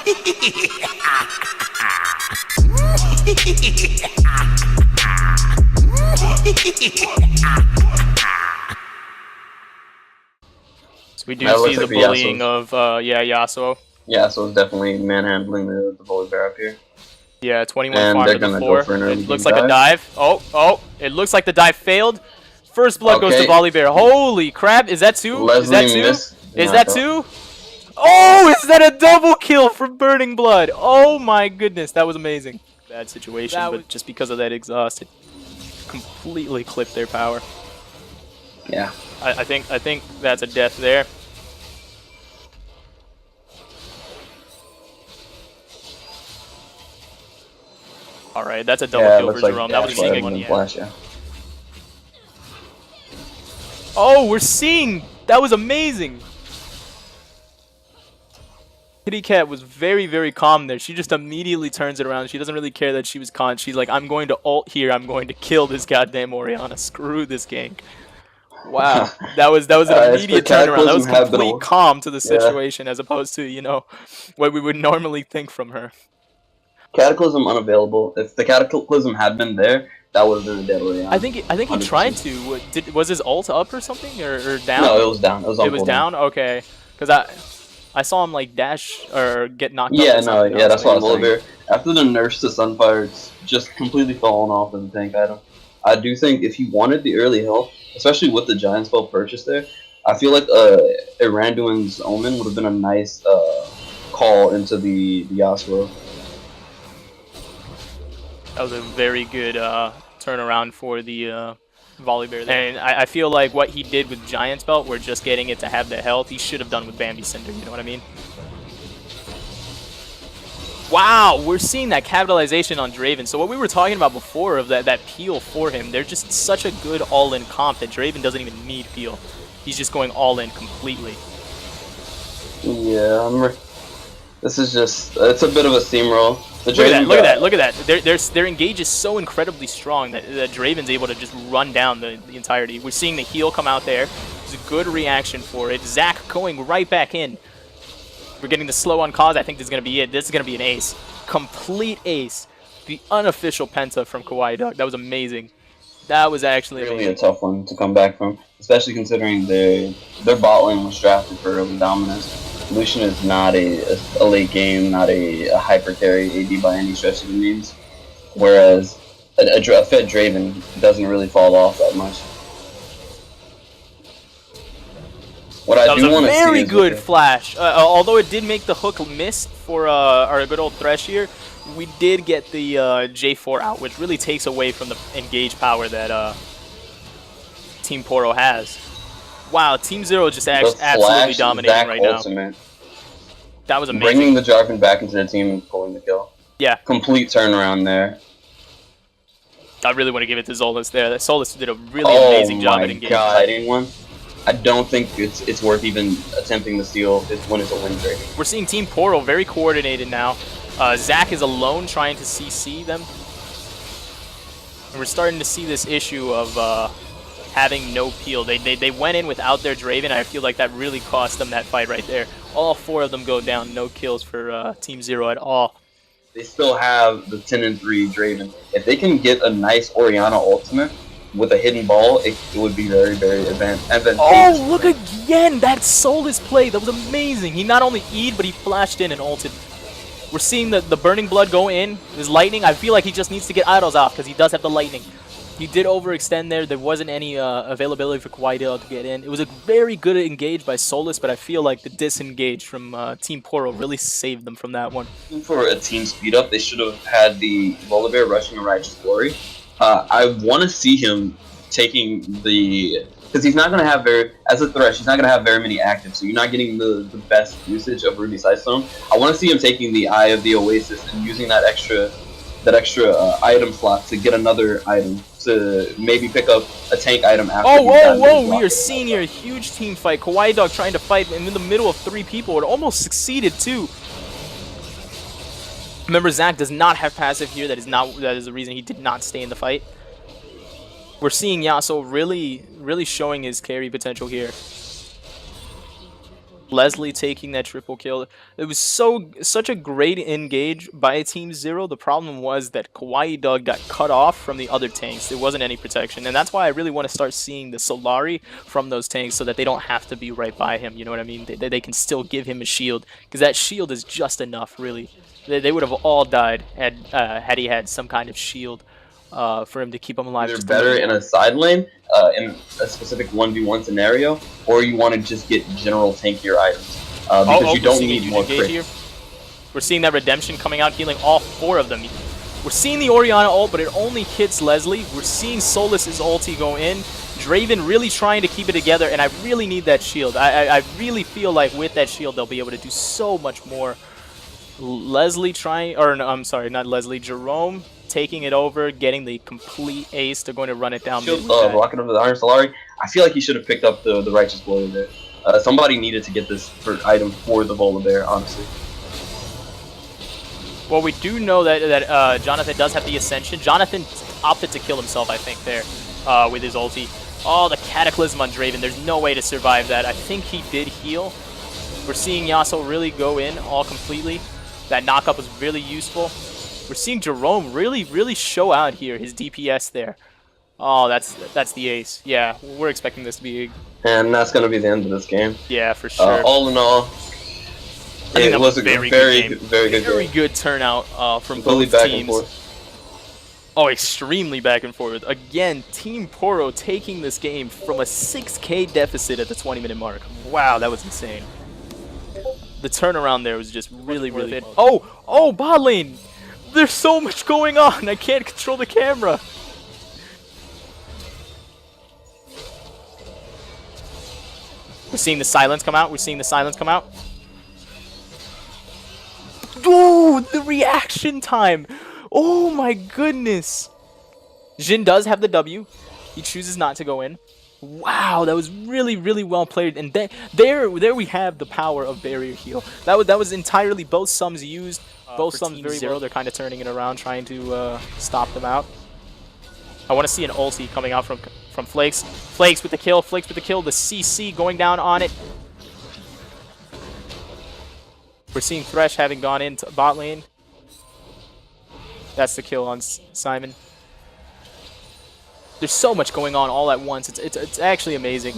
So we do see the bullying of Yasuo. Yeah, so it's definitely manhandling the Volibear up here. Yeah, 21 farm to the 4. It looks like a dive. It looks like the dive failed. First blood goes to Volibear. Holy crap, is that 2? Is that 2? Is that 2? Oh, is that a double kill from Burning Blood? Oh my goodness, that was amazing. Bad situation, but just because of that exhaust, it completely clipped their power. Yeah. I think that's a death there. All right, that's a double kill for Jerome. That was seeing one. Yeah. Oh, we're seeing. That was amazing. Kitty Cat was very, very calm there. She just immediately turns it around. She doesn't really care that she was caught. She's like, I'm going to ult here. I'm going to kill this goddamn Orianna. Screw this gank. Wow, that was an immediate turnaround. That was complete calm to the situation as opposed to, you know, what we would normally think from her. Cataclysm unavailable. If the Cataclysm had been there, that would have been a dead Orianna. I think he tried to. Was his ult up or something or down? No, it was down. It was down. Okay, because I saw him like dash or get knocked. Yeah, no, yeah, that's what I was saying. After the nerfs to Sunfire, it's just completely fallen off as a tank item. I do think if he wanted the early health, especially with the Giant Spell purchase there, I feel like Randuin's Omen would have been a nice call into the Yasuo. That was a very good turnaround for the Volibear there. And I feel like what he did with Giant's Belt, we're just getting it to have the health, he should have done with Bambi Cinder, you know what I mean? Wow, we're seeing that capitalization on Draven. So what we were talking about before of that peel for him, they're just such a good all-in comp that Draven doesn't even need peel. He's just going all-in completely. Yeah, this is just, it's a bit of a steamroll. Look at that. Their engage is so incredibly strong that Draven's able to just run down the entirety. We're seeing the heal come out there. It's a good reaction for it. Zac going right back in. We're getting the slow on cause. I think this is going to be it. This is going to be an ace. Complete ace. The unofficial penta from Kawaii Dog. That was amazing. That was actually really a tough one to come back from, especially considering their bot lane was drafted for early dominance. Lucian is not a late game, not a hyper carry AD by any stretch of the means, whereas a fed Draven doesn't really fall off that much. What I do want to see is very good flash. Although it did make the hook miss for our good old Thresh here, we did get the J4 out, which really takes away from the engage power that Team Poro has. Wow, Team Zero just absolutely dominating right now. That was amazing. Bringing the Jarvan back into the team and pulling the kill. Yeah. Complete turnaround there. I really want to give it to Zolas there. That Zolas did a really amazing job at engaging. One. I don't think it's worth even attempting to steal when it's a win trade. We're seeing Team Poro very coordinated now. Zac is alone trying to CC them. And we're starting to see this issue of having no peel. They went in without their Draven. I feel like that really cost them that fight right there. All 4 of them go down. No kills for Team Zero at all. They still have the 10-3 Draven. If they can get a nice Orianna ultimate with a hidden ball, it would be very, very advantageous. Oh, look again! That Soulless play. That was amazing. He not only E'd, but he flashed in and ulted. We're seeing the Burning Blood go in. His lightning. I feel like he just needs to get idols off because he does have the lightning. He did overextend there. There wasn't any availability for Kawaii Dog to get in. It was a very good engage by Soulless, but I feel like the disengage from Team Poro really saved them from that one. For a team speed up, they should have had the Volibear rushing a Righteous Glory. I want to see him taking the... Because he's not going to have as a Thresh, he's not going to have very many actives, so you're not getting the best usage of Ruby Sightstone. I want to see him taking the Eye of the Oasis and using that extra item slot to get another item, to maybe pick up a tank item after. Whoa, we are seeing here a huge team fight. Kawaii Dog trying to fight in the middle of 3 people. It almost succeeded too. Remember, Zac does not have passive here. That is the reason he did not stay in the fight. We're seeing Yasuo really showing his carry potential here. Leslie taking that triple kill. It was such a great engage by Team Zero. The problem was that Kawaii Dog got cut off from the other tanks. There wasn't any protection, and that's why I really want to start seeing the Solari from those tanks so that they don't have to be right by him. You know what I mean? They can still give him a shield, because that shield is just enough, really. They would have all died had he had some kind of shield for him to keep him alive. Either better in a side lane, in a specific 1v1 scenario, or you want to just get general tankier items. Because you don't need more crit. Here. We're seeing that Redemption coming out, healing all 4 of them. We're seeing the Orianna ult, but it only hits Leslie. We're seeing Solis's ulti go in. Draven really trying to keep it together, and I really need that shield. I really feel like with that shield, they'll be able to do so much more. Leslie trying, or no, I'm sorry, not Leslie, Jerome taking it over, getting the complete ace. They're going to run it down. Shield, rocking over the Iron Solari. I feel like he should have picked up the Righteous Glory there. Somebody needed to get this item for the Volibear, honestly. Well, we do know that Jonathan does have the Ascension. Jonathan opted to kill himself, I think, there with his ulti. Oh, the Cataclysm on Draven. There's no way to survive that. I think he did heal. We're seeing Yasuo really go in all completely. That knockup was really useful. We're seeing Jerome really show out here, his DPS there. Oh, that's the ace. Yeah, we're expecting this to be... And that's going to be the end of this game. Yeah, for sure. All in all, it was a very good turnout from both teams. Back and forth. Oh, extremely back and forth. Again, Team Poro taking this game from a 6k deficit at the 20-minute mark. Wow, that was insane. The turnaround there was just really good. Oh, bot lane! There's so much going on, I can't control the camera. We're seeing the silence come out, Ooh, the reaction time! Oh my goodness! Jhin does have the W. He chooses not to go in. Wow, that was really well played, and there we have the power of barrier heal. That was entirely both sums used, both sums very well. They're kind of turning it around, trying to stop them out. I want to see an ulti coming out from Flakes. Flakes with the kill, the CC going down on it. We're seeing Thresh having gone into bot lane. That's the kill on Simon. There's so much going on all at once. It's actually amazing.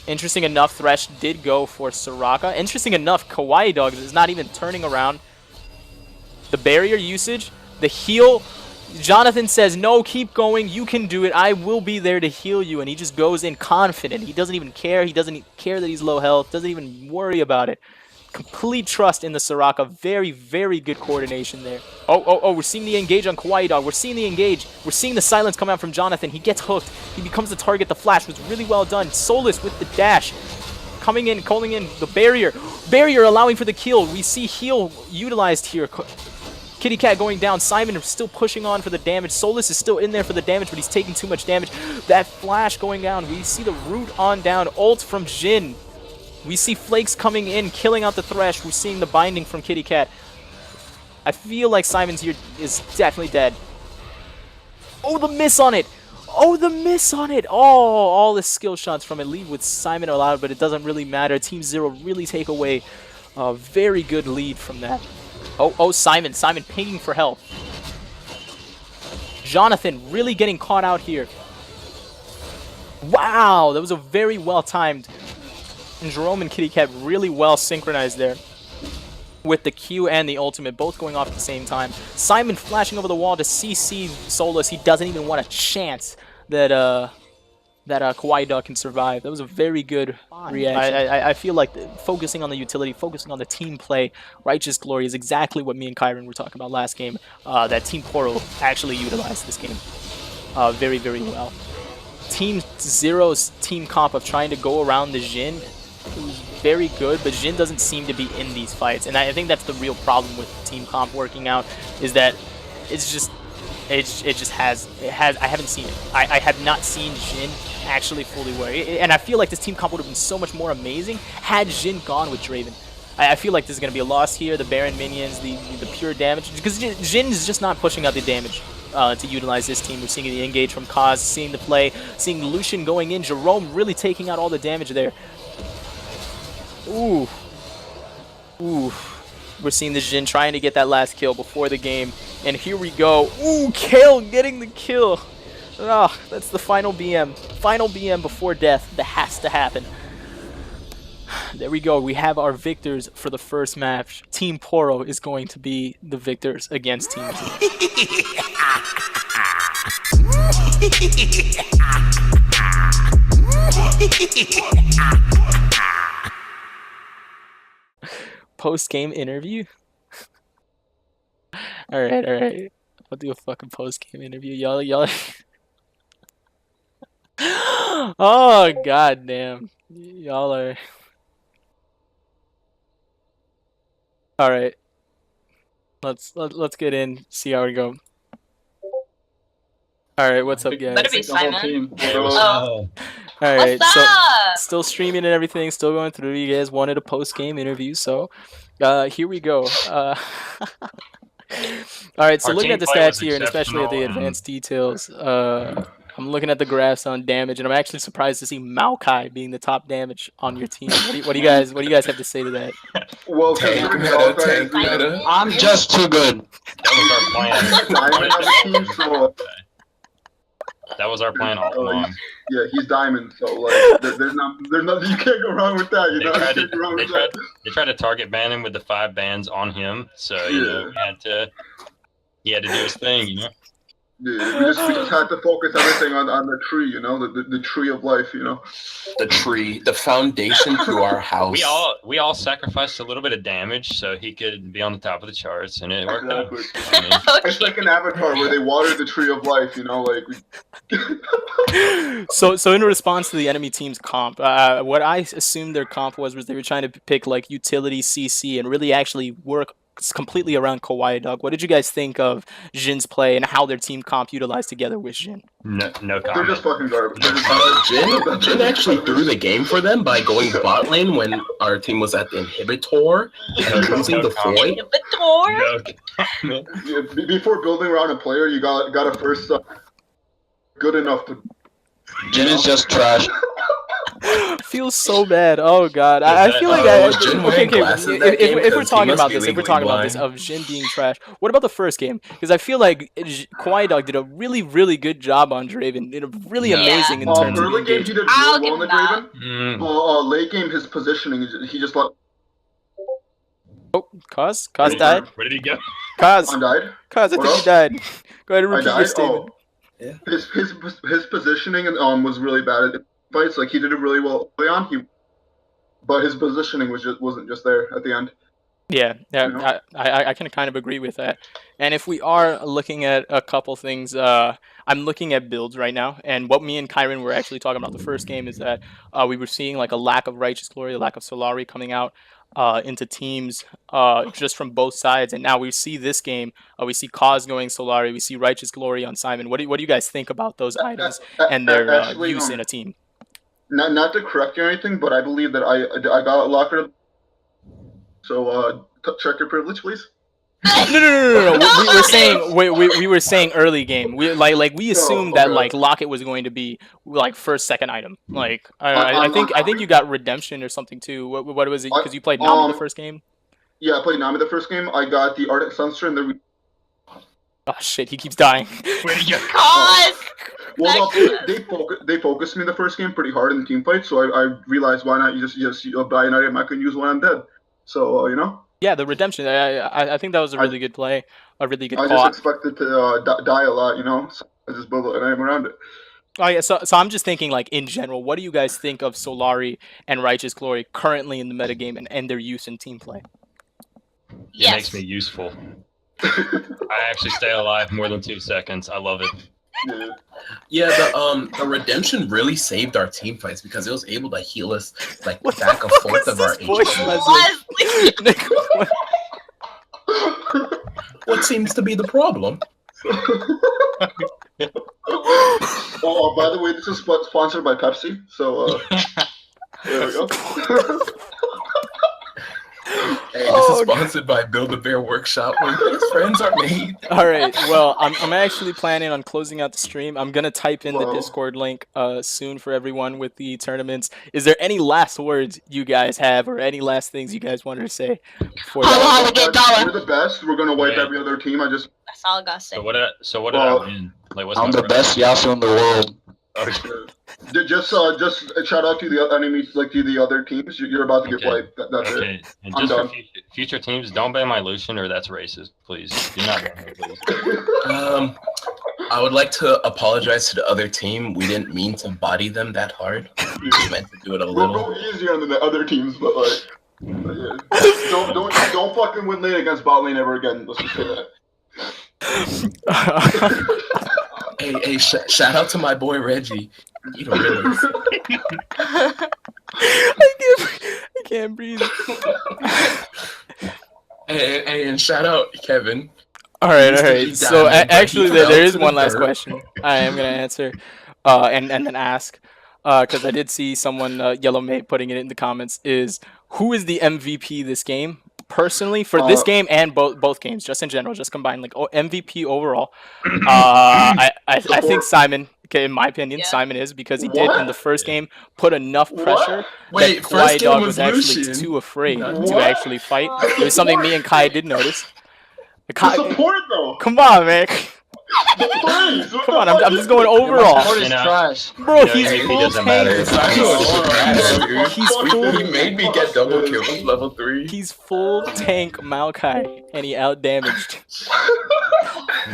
Interesting enough, Thresh did go for Soraka. Interesting enough, Kawaii Dog is not even turning around. The barrier usage, the heal. Jonathan says, no, keep going. You can do it. I will be there to heal you. And he just goes in confident. He doesn't even care. He doesn't care that he's low health. Doesn't even worry about it. Complete trust in the Soraka. Very good coordination there. Oh, we're seeing the engage on Kawaii Dog. We're seeing the engage. We're seeing the silence come out from Jonathan. He gets hooked. He becomes the target. The flash was really well done. Solis with the dash. Coming in, calling in the barrier. Barrier allowing for the kill. We see heal utilized here. Kitty Cat going down. Simon still pushing on for the damage. Solis is still in there for the damage, but he's taking too much damage. That flash going down. We see the root on down. Ult from Jhin. We see Flakes coming in, killing out the Thresh. We're seeing the binding from Kitty Cat. I feel like Simon's here is definitely dead. Oh, the miss on it! Oh, the miss on it! Oh, all the skill shots from it lead with Simon allowed, but it doesn't really matter. Team Zero really take away a very good lead from that. Oh, Simon pinging for help. Jonathan really getting caught out here. Wow, that was a very well-timed. And Jerome and Kitty Cat really well synchronized there with the Q and the ultimate both going off at the same time. Simon flashing over the wall to CC Solis. He doesn't even want a chance that Kawaii Dog can survive. That was a very good reaction. I feel like focusing on the utility, focusing on the team play, Righteous Glory is exactly what me and Kyron were talking about last game. That Team Poro actually utilized this game very well. Team Zero's team comp of trying to go around the Jhin, it was very good, but Jhin doesn't seem to be in these fights, and I think that's the real problem with team comp working out, is that it has I haven't seen it. I have not seen Jhin actually fully work, and I feel like this team comp would have been so much more amazing had Jhin gone with Draven. I feel like this is going to be a loss here. The Baron minions, the pure damage, because Jhin is just not pushing out the damage to utilize this team. We're seeing the engage from Kaz, seeing the play, seeing Lucian going in, Jerome really taking out all the damage there. Ooh. Ooh. We're seeing the Jhin trying to get that last kill before the game. And here we go. Ooh, Kale getting the kill. Ah, that's the final BM. Final BM before death. That has to happen. There we go. We have our victors for the first match. Team Poro is going to be the victors against Team Jhin. Post-game interview? Alright. I'll do a fucking post-game interview. Y'all. Oh, goddamn. Y'all are... Alright. Let's get in, see how we go. Alright, what's up, guys? Better be Simon. Alright, What's so up? still streaming and everything, still going through. You guys wanted a post-game interview, so here we go. Alright, so Our looking team at the play was stats here, and especially at the exceptional, advanced details, I'm looking at the graphs on damage, and I'm actually surprised to see Maokai being the top damage on your team. What do you guys have to say to that? Well, Tank meta. I'm just too good. That was our plan. Diamond on the team, so That was our plan all along. yeah, he's diamond. So like, there's nothing you can't go wrong with that. You know, you can't go wrong with that. They tried to target ban him with the 5 bans on him, so you know he had to do his thing, you know. Yeah, we just had to focus everything on the tree, you know, the tree of life, you know. The tree, the foundation to our house. We all sacrificed a little bit of damage so he could be on the top of the charts, and it worked out. Exactly. I mean, It's like an Avatar where they water the tree of life, you know, like. So in response to the enemy team's comp, what I assumed their comp was they were trying to pick like utility CC and really actually work completely around Kawaii Dog. What did you guys think of Jin's play and how their team comp utilized together with Jin? no They're comment. just fucking garbage. Jin actually threw the game for them by going bot lane when our team was at the inhibitor and losing the void. No. Yeah, before building around a player, you got to first good enough to. Jin is just trash. Feels so bad. Oh god, I feel like Jin okay. wearing glasses that game If we're 'cause he talking must about be this, legally of Jin being trash, what about the first game? Because I feel like Kawaii Dog did a really good job on Draven. Did a really amazing in terms of early game, he engagement. did Oh, really well on the Mm. Draven. Late game, his positioning, he just let. Oh, Kaz died. Where did he go? Kaz, I died. I think What you died. Go ahead and I repeat your died. statement. Oh, his positioning was really bad at fights. Like he did it really well early on. But his positioning wasn't just there at the end. Yeah, You know? I can kind of agree with that. And if we are looking at a couple things, I'm looking at builds right now, and what me and Kyron were actually talking about the first game is that we were seeing like a lack of Righteous Glory, a lack of Solari coming out into teams just from both sides, and now we see this game, we see Cause going Solari, we see Righteous Glory on Simon. What do you guys think about those items and their Actually, use in a team? Not to correct you or anything, but I believe that I got locker. So check your privilege, please. No. We were saying early game. We we assumed that like Locket was going to be like first second item. Like I think you got redemption or something too. What was it? Because you played Nami the first game. Yeah, I played Nami the first game. I got the Ardent Sunster and the. Oh shit! He keeps dying. Where did you go? Cause! Well, they focused me the first game pretty hard in the team fight, so I realized why not just buy an item I can use when I'm dead. So you know. Yeah, the redemption. I think that was a really good play, a really good call. I just expected to die a lot, you know. So I just built an item around it. Oh yeah, so I'm just thinking like in general, what do you guys think of Solari and Righteous Glory currently in the metagame and their use in team play? It makes me useful. I actually stay alive more than 2 seconds. I love it. Yeah, the redemption really saved our team fights because it was able to heal us like back and forth of our HP. What seems to be the problem? Oh, by the way, this is sponsored by Pepsi. So there we go. Hey, this is sponsored by Build-A-Bear Workshop, where best friends are made. All right. Well, I'm actually planning on closing out the stream. I'm gonna type in the Whoa. Discord link soon for everyone with the tournaments. Is there any last words you guys have, or any last things you guys wanted to say? Before Holla, get dollar. We're the best. We're gonna wipe Yeah. every other team. I just That's all I gotta say. So what did Well, I win? Like, what's I'm my the best Yasuo in the world. Okay. just shout out to the enemies, like to the other teams. You're about to get Okay. wiped. That's it. Okay, and I'm just for done. future teams, don't ban my Lucian or that's racist, please. Do not ban her, please. I would like to apologize to the other team. We didn't mean to body them that hard. We meant to do it a We'll little. go easier than the other teams, but like, yeah. don't fucking win lane against bot lane ever again. Let's just say that. Hey, shout out to my boy Reggie. You don't realize. I can't breathe. And shout out Kevin. All right. Used to be So diamond, but actually, he there fell is to the one last dirt. question I am gonna answer, and then ask, because I did see someone Yellow Mate putting it in the comments. Is who is the MVP this game? Personally, for this game and both games, just in general, just combined, like MVP overall. I think Simon. Okay, in my opinion, Yeah. Simon is, because he did in What? the first game put enough pressure Wait, that first Quiet game Dog was was actually Lucian. too afraid to What? actually fight. It was something me and Kai did notice. The support though. Come on, man. Come on, I'm just going overall. Support is You know, trash. Bro, Yeah, he's MVP full doesn't tank. matter. He's full. He made me get double kills level 3. He's full tank Maokai, and he out damaged.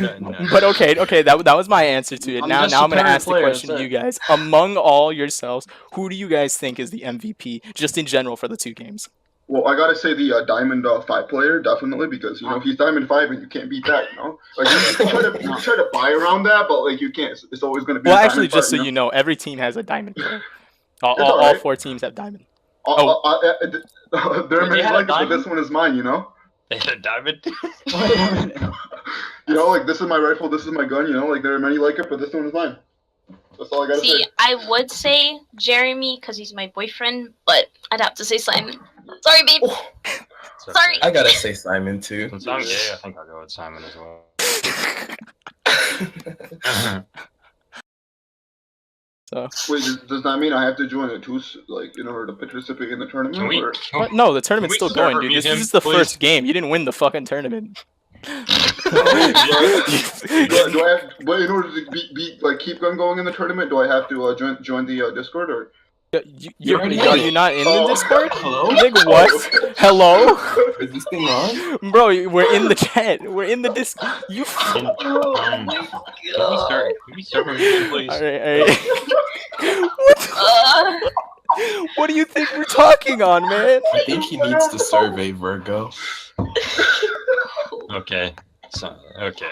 No. But okay, that was my answer to it. I'm Now just I'm a gonna parent ask the player, question that's to it. you guys. Among all yourselves, who do you guys think is the MVP, just in general, for the two games? Well, I gotta say the Diamond 5 player, definitely, because you know he's Diamond 5 and you can't beat that. You know, like you can try to buy around that, but like you can't. It's always gonna be. Well, a actually, Diamond just 5, so you know, every team has a diamond player. All alright. 4 teams have diamond. There are many They had a like it, but diamond? this one is mine. You know. They had a diamond. You know, like this is my rifle, this is my gun. You know, like there are many like it, but this one is mine. That's all I gotta See, say. I would say Jeremy because he's my boyfriend, but I'd have to say Simon. Sorry, babe. It's okay. Sorry. I gotta say Simon too. Since I'm gay, I think I'll go with Simon as well. So, Wait, does that mean I have to join it too, like in order to participate in the tournament? Can we? or- what? No, the tournament's Can still we going, server dude. meet This him, is the please? first game. You didn't win the fucking tournament. do I have? But in order to be like keep on going in the tournament, do I have to join the Discord or? Are you not in the Oh. Discord? Hello? Nigga, what? Hello? Is this thing on? Bro, we're in the chat. We're in the Discord. You. Can we server meet him, please? Alright. Uh, What do you think we're talking on, man? I think he needs to survey Virgo. Okay. So, okay.